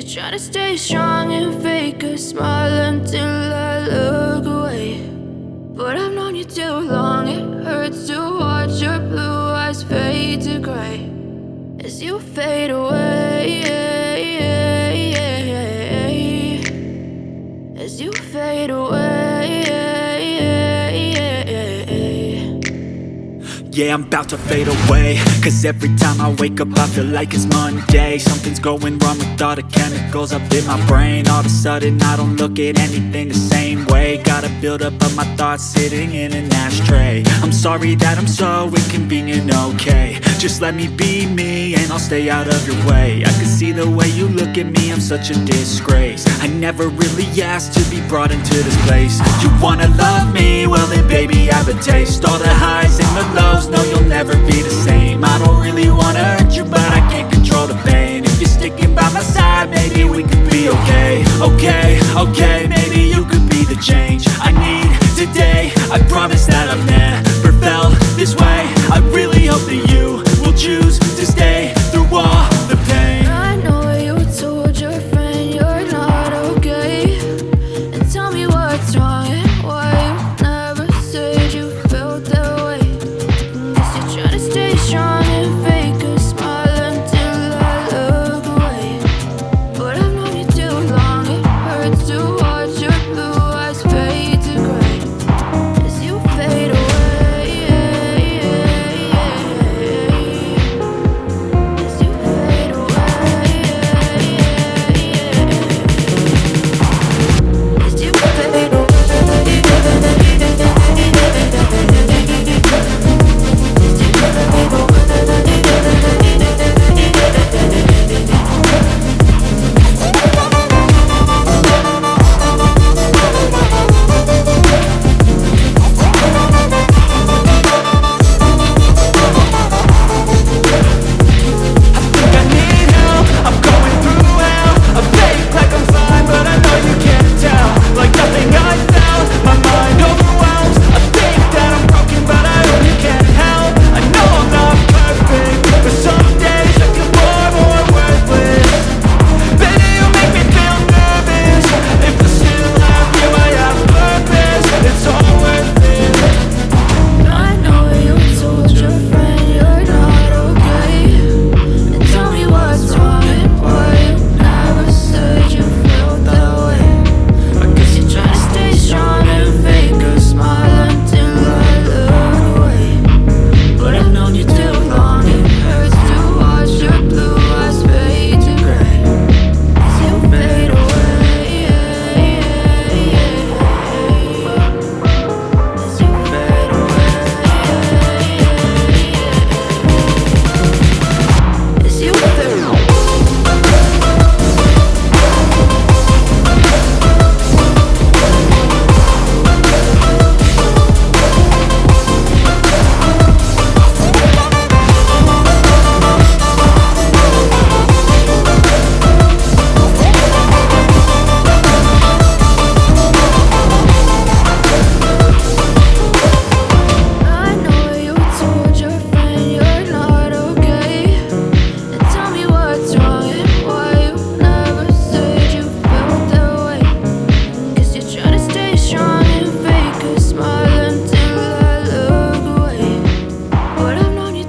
you're trying to stay strong and fake a smile until I look away. But I've known you too long, it hurts to watch your blue eyes fade to gray as you fade away, as you fade away. Yeah, I'm about to fade away, cause every time I wake up I feel like it's Monday. Something's going wrong with all the chemicals up in my brain. All of a sudden I don't look at anything the same way. Gotta build up of my thoughts sitting in an ashtray. I'm sorry that I'm so inconvenient, okay. Just let me be me and I'll stay out of your way. I can see the way you look at me, I'm such a disgrace. I never really asked to be brought into this place. You wanna love me? Well then baby I have a taste. All the highs and the lows, no you'll never be the same. I don't really wanna hurt you but I can't control the pain. If you're sticking by my side maybe we could be okay. Okay, maybe you could be the change I need today. I promise that I've never felt this way. I really hope that you will choose to stay through all the pain. I know you told your friend you're not okay, and tell me what's wrong and why you never said you felt that way. Guess you're trying to stay strong and fake a smile until I look away. But I've known you too long, it hurts to watch your blue eyes fade to gray as you fade away.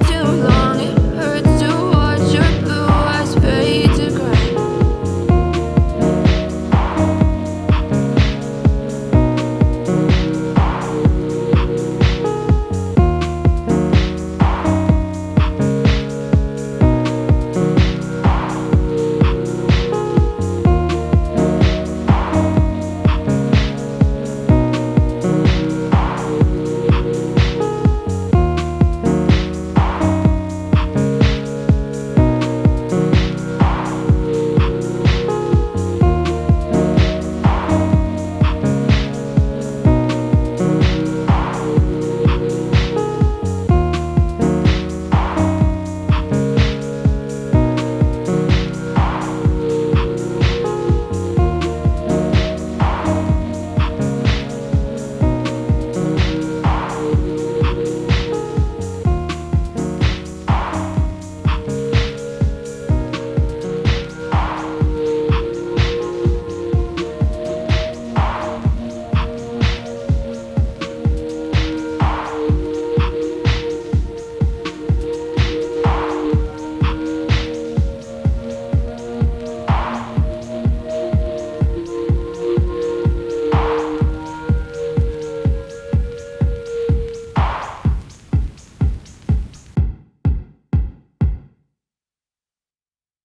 Too long